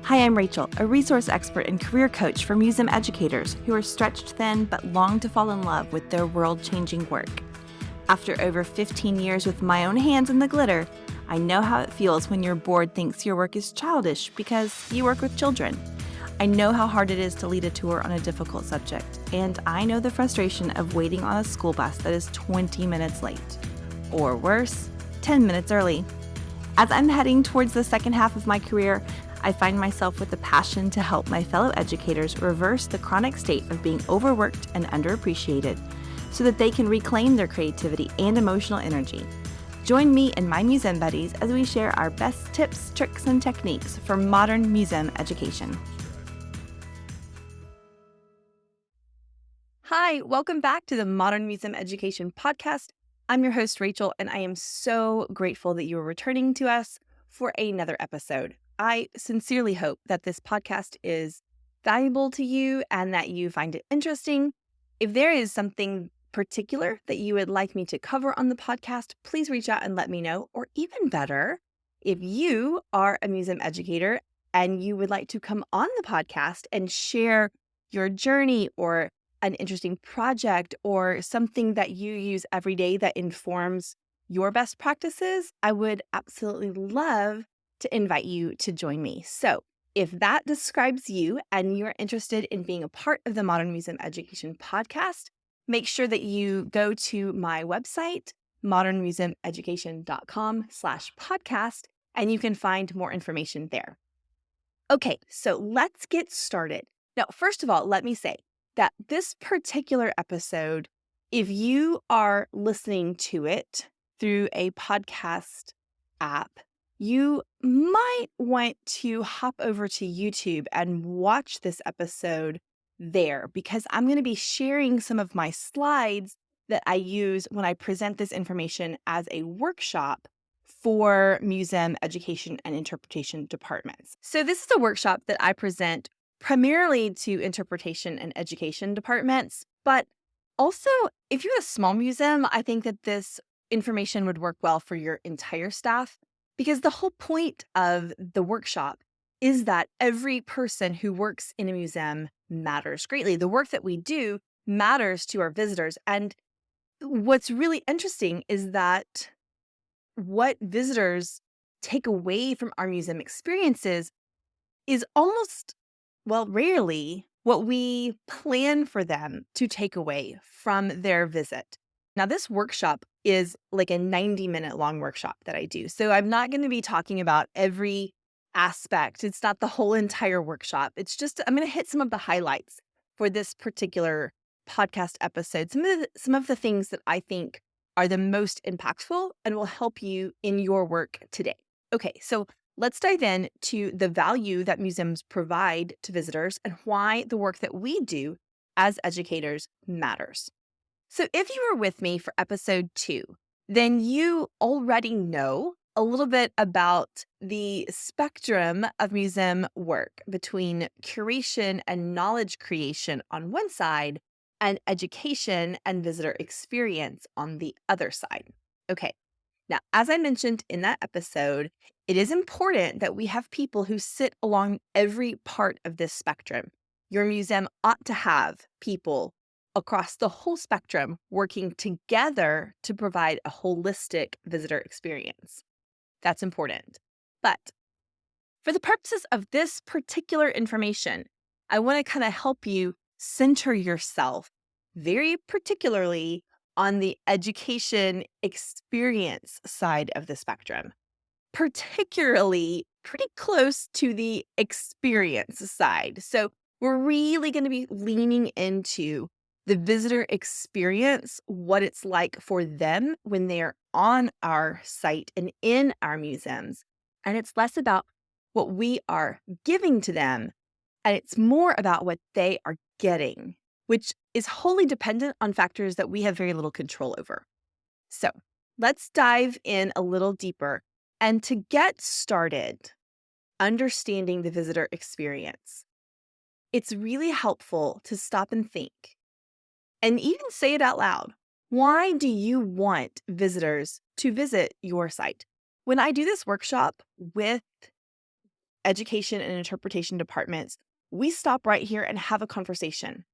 Hi, I'm Rachel, a resource expert and career coach for museum educators who are stretched thin but long to fall in love with their world-changing work. After over 15 years with my own hands in the glitter, I know how it feels when your board thinks your work is childish because you work with children. I know how hard it is to lead a tour on a difficult subject, and I know the frustration of waiting on a school bus that is 20 minutes late. Or worse, 10 minutes early. As I'm heading towards the second half of my career, I find myself with the passion to help my fellow educators reverse the chronic state of being overworked and underappreciated so that they can reclaim their creativity and emotional energy. Join me and my museum buddies as we share our best tips, tricks, and techniques for modern museum education. Hi, welcome back to the Modern Museum Education Podcast. I'm your host, Rachel, and I am so grateful that you are returning to us for another episode. I sincerely hope that this podcast is valuable to you and that you find it interesting. If there is something particular that you would like me to cover on the podcast, please reach out and let me know. Or even better, if you are a museum educator and you would like to come on the podcast and share your journey or an interesting project or something that you use every day that informs your best practices, I would absolutely love to invite you to join me. So if that describes you and you're interested in being a part of the Modern Museum Education Podcast, make sure that you go to my website, modernmuseumeducation.com/podcast, and you can find more information there. Okay, so let's get started. Now, first of all, let me say that this particular episode, if you are listening to it through a podcast app, you might want to hop over to YouTube and watch this episode there because I'm going to be sharing some of my slides that I use when I present this information as a workshop for museum education and interpretation departments. So this is a workshop that I present primarily to interpretation and education departments, but also if you're a small museum, I think that this information would work well for your entire staff because the whole point of the workshop is that every person who works in a museum matters greatly. The work that we do matters to our visitors. And what's really interesting is that what visitors take away from our museum experiences is almost, well, rarely what we plan for them to take away from their visit. Now, this workshop is like a 90-minute long workshop that I do. So I'm not going to be talking about every aspect. It's not the whole entire workshop. It's just, I'm going to hit some of the highlights for this particular podcast episode. Some of the things that I think are the most impactful and will help you in your work today. Okay, so let's dive in to the value that museums provide to visitors and why the work that we do as educators matters. So if you were with me for episode 2, then you already know a little bit about the spectrum of museum work between curation and knowledge creation on one side and education and visitor experience on the other side. Okay. Now, as I mentioned in that episode, it is important that we have people who sit along every part of this spectrum. Your museum ought to have people across the whole spectrum working together to provide a holistic visitor experience. That's important. But for the purposes of this particular information, I want to kind of help you center yourself very particularly on the education experience side of the spectrum, particularly pretty close to the experience side. So we're really going to be leaning into the visitor experience, what it's like for them when they're on our site and in our museums. And it's less about what we are giving to them, and it's more about what they are getting, which is wholly dependent on factors that we have very little control over. So let's dive in a little deeper. And to get started understanding the visitor experience, it's really helpful to stop and think and even say it out loud. Why do you want visitors to visit your site? When I do this workshop with education and interpretation departments, we stop right here and have a conversation.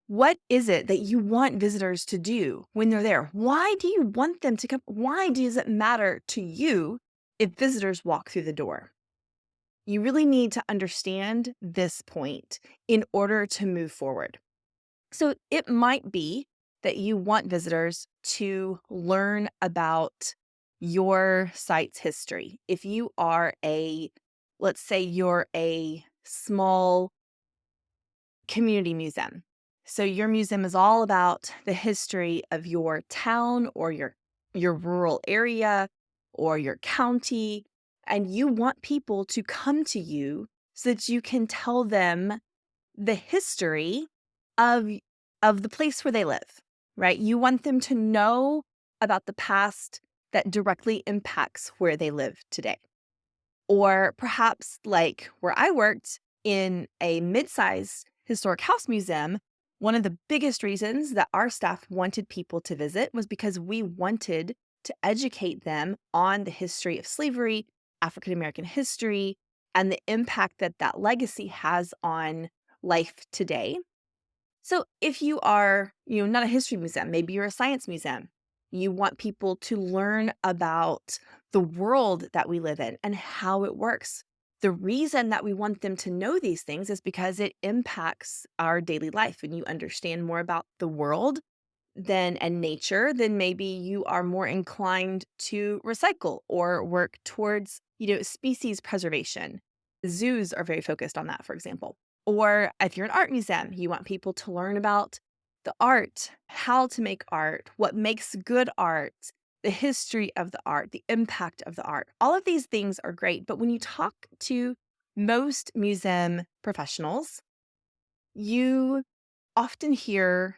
What is it that you want visitors to do when they're there? Why do you want them to come? Why does it matter to you if visitors walk through the door? You really need to understand this point in order to move forward. So it might be that you want visitors to learn about your site's history. If you are let's say you're a small community museum. So your museum is all about the history of your town or your rural area or your county, and you want people to come to you so that you can tell them the history of the place where they live, right? You want them to know about the past that directly impacts where they live today. Or perhaps like where I worked in a mid-sized historic house museum, one of the biggest reasons that our staff wanted people to visit was because we wanted to educate them on the history of slavery, African American history, and the impact that that legacy has on life today. So if you are, not a history museum, maybe you're a science museum, you want people to learn about the world that we live in and how it works. The reason that we want them to know these things is because it impacts our daily life. And you understand more about the world and nature, then maybe you are more inclined to recycle or work towards, species preservation. Zoos are very focused on that, for example. Or if you're an art museum, you want people to learn about the art, how to make art, what makes good art, the history of the art, the impact of the art. All of these things are great. But when you talk to most museum professionals, you often hear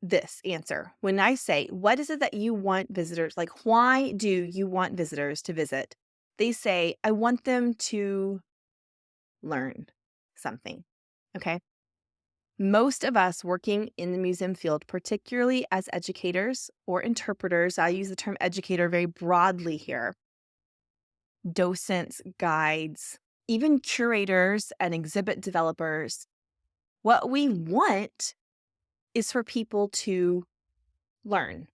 this answer. When I say, what is it that you want visitors, like why do you want visitors to visit? They say, I want them to learn something. Okay. Most of us working in the museum field, particularly as educators or interpreters, I use the term educator very broadly here, docents, guides, even curators and exhibit developers, what we want is for people to learn,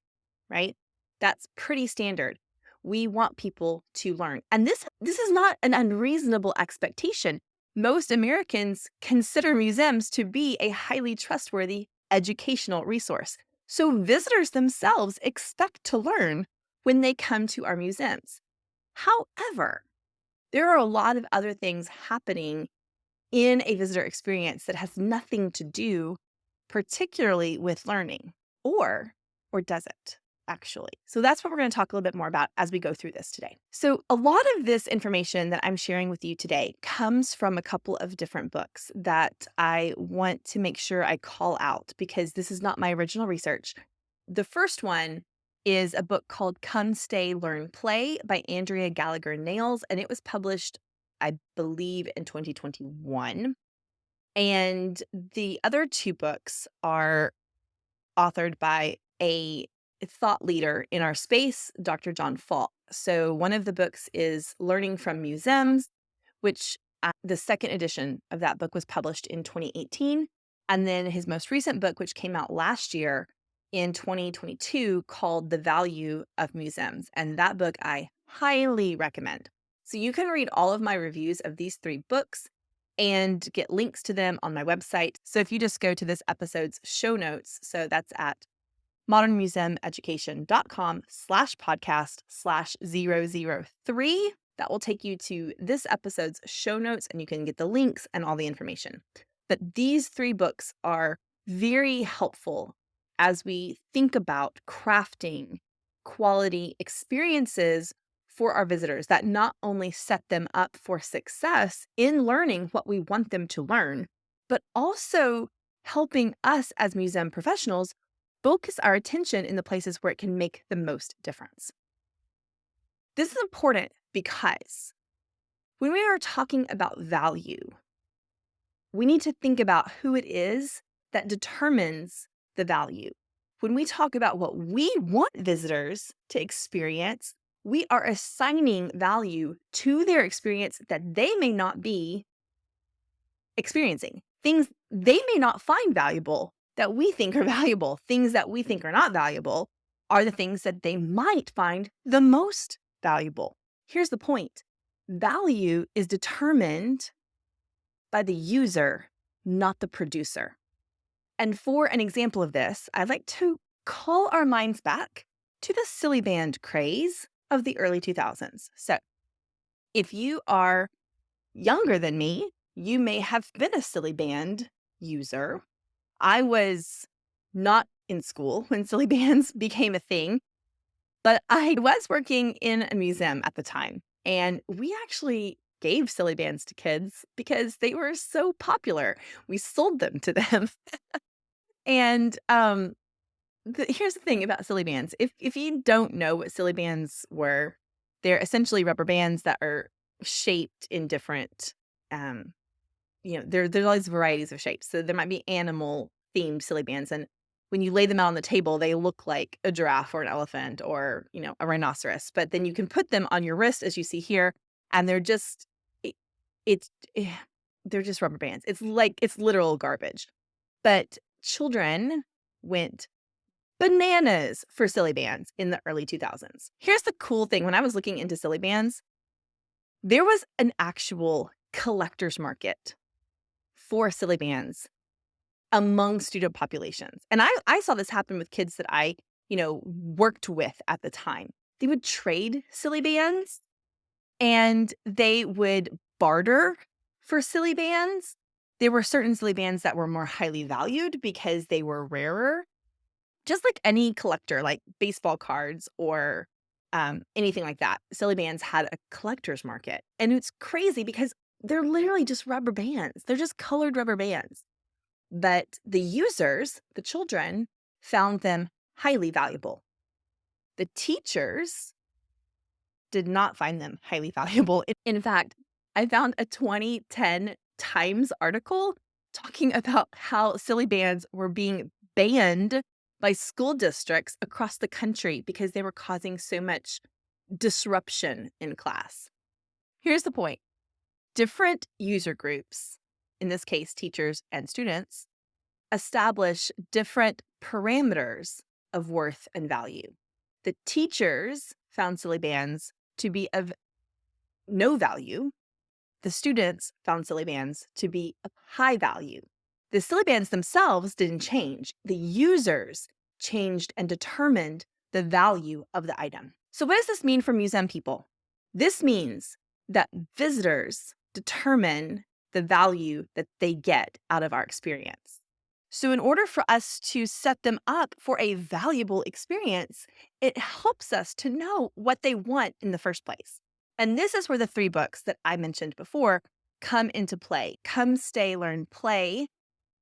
right? That's pretty standard. We want people to learn. And this is not an unreasonable expectation. Most Americans consider museums to be a highly trustworthy educational resource. So visitors themselves expect to learn when they come to our museums. However, there are a lot of other things happening in a visitor experience that has nothing to do particularly with learning, or does it actually? So that's what we're going to talk a little bit more about as we go through this today. So a lot of this information that I'm sharing with you today comes from a couple of different books that I want to make sure I call out because this is not my original research. The first one is a book called Come, Stay, Learn, Play by Andrea Gallagher Nails, and it was published, I believe, in 2021. And the other two books are authored by a thought leader in our space, Dr. John Falk. So one of the books is Learning from Museums, which the second edition of that book was published in 2018. And then his most recent book, which came out last year in 2022, called The Value of Museums. And that book I highly recommend. So you can read all of my reviews of these three books and get links to them on my website. So if you just go to this episode's show notes, so that's at modernmuseumeducation.com/podcast/003, that will take you to this episode's show notes and you can get the links and all the information. But these three books are very helpful as we think about crafting quality experiences for our visitors that not only set them up for success in learning what we want them to learn, but also helping us as museum professionals focus our attention in the places where it can make the most difference. This is important because when we are talking about value, we need to think about who it is that determines the value. When we talk about what we want visitors to experience, we are assigning value to their experience that they may not be experiencing. Things they may not find valuable that we think are valuable, things that we think are not valuable are the things that they might find the most valuable. Here's the point. Value is determined by the user, not the producer. And for an example of this, I'd like to call our minds back to the silly band craze of the early 2000s. So if you are younger than me, you may have been a silly band user. I was not in school when silly bands became a thing, but I was working in a museum at the time. And we actually gave silly bands to kids because they were so popular. We sold them to them. And here's the thing about silly bands. If you don't know what silly bands were, they're essentially rubber bands that are shaped in different, there's all these varieties of shapes. So there might be animal themed silly bands, and when you lay them out on the table, they look like a giraffe or an elephant or a rhinoceros. But then you can put them on your wrist, as you see here, and they're just it, it's eh, they're just rubber bands. It's literal garbage. But children went bananas for silly bands in the early 2000s. Here's the cool thing. When I was looking into silly bands, there was an actual collector's market for silly bands among student populations. And I saw this happen with kids that I, worked with at the time. They would trade silly bands and they would barter for silly bands. There were certain silly bands that were more highly valued because they were rarer. Just like any collector, like baseball cards or anything like that, silly bands had a collector's market. And it's crazy because they're literally just rubber bands. They're just colored rubber bands. But the users, the children, found them highly valuable. The teachers did not find them highly valuable. In fact, I found a 2010 Times article talking about how silly bands were being banned by school districts across the country because they were causing so much disruption in class. Here's the point. Different user groups, in this case, teachers and students, establish different parameters of worth and value. The teachers found silly bands to be of no value. The students found silly bands to be of high value. The silly bands themselves didn't change. The users changed and determined the value of the item. So what does this mean for museum people? This means that visitors determine the value that they get out of our experience. So in order for us to set them up for a valuable experience, it helps us to know what they want in the first place. And this is where the 3 books that I mentioned before come into play. Come, Stay, Learn, Play,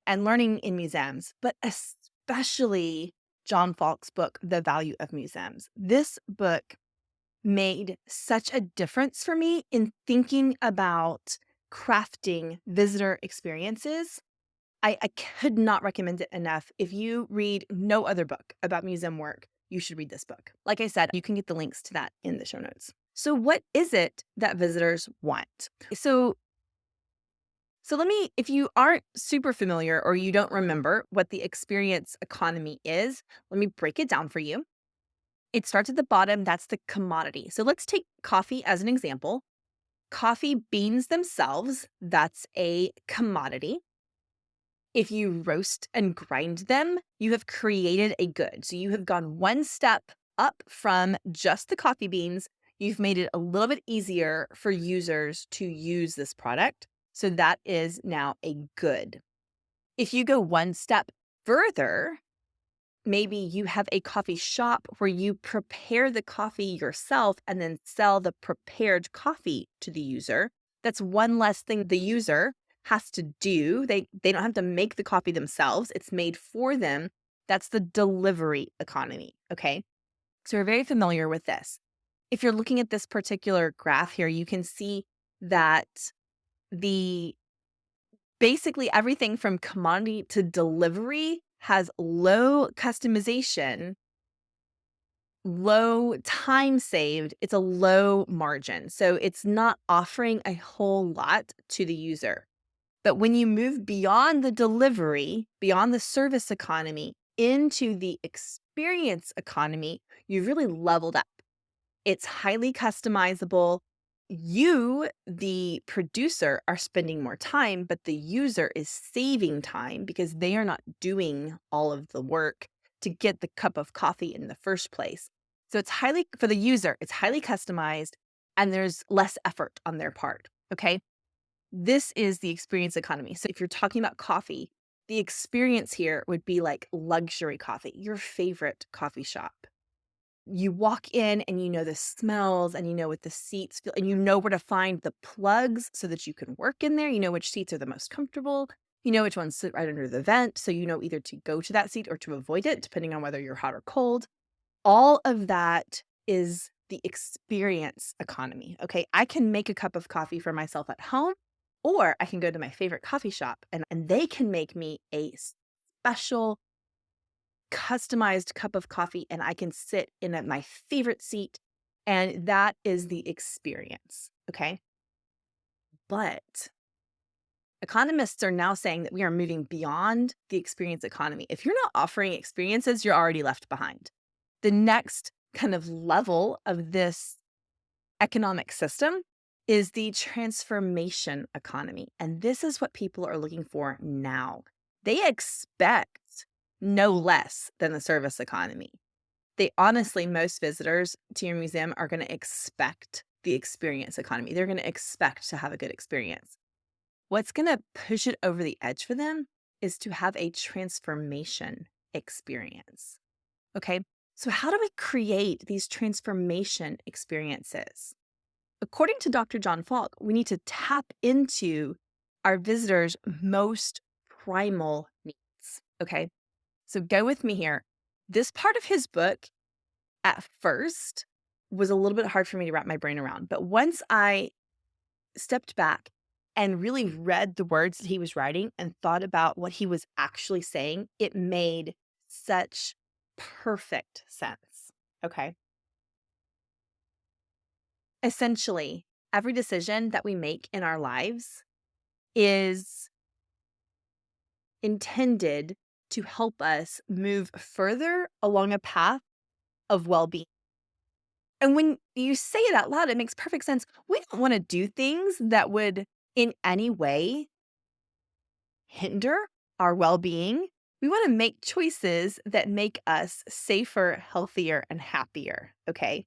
and Learning in Museums, but especially John Falk's book, The Value of Museums. This book made such a difference for me in thinking about crafting visitor experiences. I could not recommend it enough. If you read no other book about museum work, you should read this book. Like I said, you can get the links to that in the show notes. So what is it that visitors want? So if you aren't super familiar or you don't remember what the experience economy is, let me break it down for you. It starts at the bottom. That's the commodity. So let's take coffee as an example. Coffee beans themselves, that's a commodity. If you roast and grind them, you have created a good. So you have gone one step up from just the coffee beans. You've made it a little bit easier for users to use this product. So that is now a good. If you go one step further, maybe you have a coffee shop where you prepare the coffee yourself and then sell the prepared coffee to the user. That's one less thing the user has to do. They don't have to make the coffee themselves. It's made for them. That's the delivery economy, okay? So we're very familiar with this. If you're looking at this particular graph here, you can see that basically everything from commodity to delivery has low customization low time saved, it's a low margin. So it's not offering a whole lot to the user. But when you move beyond the delivery, beyond the service economy into the experience economy, you've really leveled up. It's highly customizable. You, the producer, are spending more time, but the user is saving time because they are not doing all of the work to get the cup of coffee in the first place. So it's highly, for the user, it's highly customized and there's less effort on their part. Okay. This is the experience economy. So if you're talking about coffee, the experience here would be like luxury coffee, your favorite coffee shop. You walk in and you know the smells and you know what the seats feel and you know where to find the plugs so that you can work in there. You know which seats are the most comfortable. You know which ones sit right under the vent. So you know either to go to that seat or to avoid it, depending on whether you're hot or cold. All of that is the experience economy. Okay. I can make a cup of coffee for myself at home, or I can go to my favorite coffee shop and they can make me a special customized cup of coffee and I can sit in at my favorite seat. And that is the experience. Okay. But economists are now saying that we are moving beyond the experience economy. If you're not offering experiences, you're already left behind. The next kind of level of this economic system is the transformation economy. And this is what people are looking for now. They expect no less than the service economy. They honestly, most visitors to your museum are going to expect the experience economy. They're going to expect to have a good experience. What's going to push it over the edge for them is to have a transformation experience. Okay. So, how do we create these transformation experiences? According to Dr. John Falk, we need to tap into our visitors' most primal needs. Okay. So, go with me here. This part of his book at first was a little bit hard for me to wrap my brain around. But once I stepped back and really read the words that he was writing and thought about what he was actually saying, it made such perfect sense. Okay. Essentially, every decision that we make in our lives is intended to help us move further along a path of well-being. And when you say it out loud, it makes perfect sense. We don't want to do things that would in any way hinder our well-being. We want to make choices that make us safer, healthier, and happier. Okay.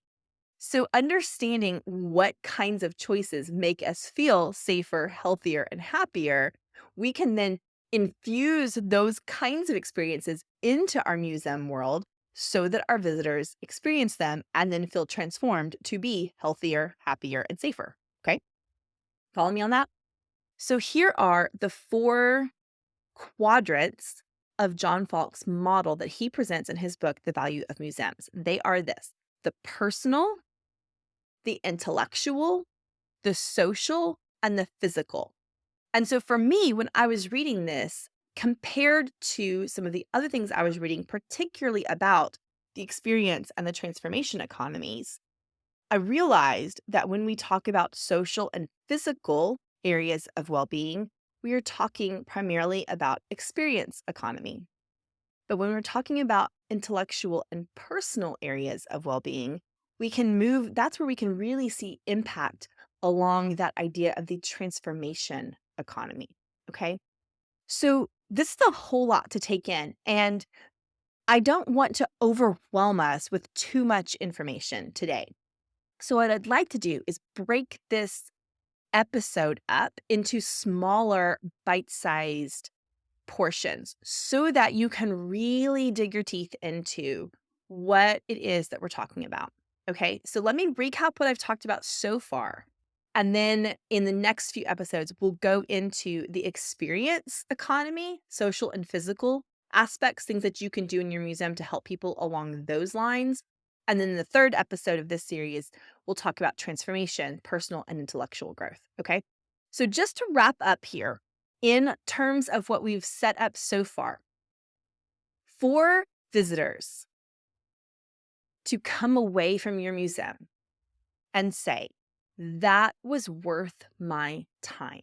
So understanding what kinds of choices make us feel safer, healthier, and happier, we can then infuse those kinds of experiences into our museum world so that our visitors experience them and then feel transformed to be healthier, happier, and safer. Okay. Follow me on that? So here are the 4 quadrants of John Falk's model that he presents in his book, The Value of Museums. They are this: the personal, the intellectual, the social, and the physical. And so for me, when I was reading this, compared to some of the other things I was reading, particularly about the experience and the transformation economies, I realized that when we talk about social and physical areas of well-being, we are talking primarily about experience economy. But when we're talking about intellectual and personal areas of well-being, we can move, that's where we can really see impact along that idea of the transformation economy. Okay. So this is a whole lot to take in. And I don't want to overwhelm us with too much information today. So what I'd like to do is break this episode up into smaller bite-sized portions so that you can really dig your teeth into what it is that we're talking about. Okay, so let me recap what I've talked about so far. And then in the next few episodes, we'll go into the experience economy, social and physical aspects, things that you can do in your museum to help people along those lines. And then the third episode of this series, we'll talk about transformation, personal and intellectual growth. Okay, so just to wrap up here, in terms of what we've set up so far, for visitors, to come away from your museum and say, that was worth my time.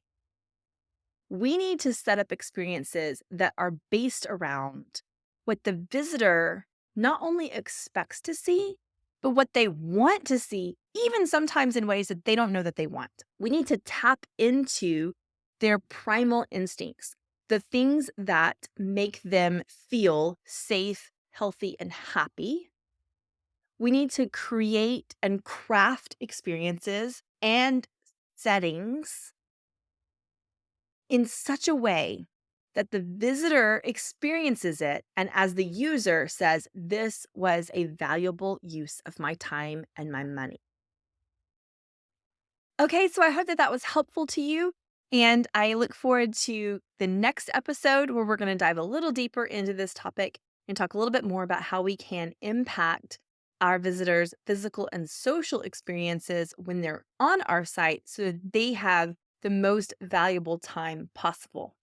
We need to set up experiences that are based around what the visitor not only expects to see, but what they want to see, even sometimes in ways that they don't know that they want. We need to tap into their primal instincts, the things that make them feel safe, healthy, and happy. We need to create and craft experiences and settings in such a way that the visitor experiences it and as the user says, this was a valuable use of my time and my money. Okay, so I hope that that was helpful to you. And I look forward to the next episode where we're going to dive a little deeper into this topic and talk a little bit more about how we can impact our visitors' physical and social experiences when they're on our site so that they have the most valuable time possible.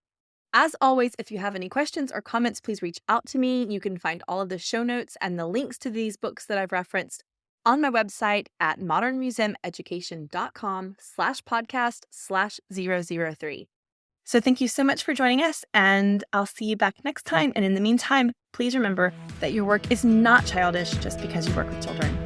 As always, if you have any questions or comments, please reach out to me. You can find all of the show notes and the links to these books that I've referenced on my website at modernmuseumeducation.com/podcast/003. So thank you so much for joining us, and I'll see you back next time. And in the meantime, please remember that your work is not childish just because you work with children.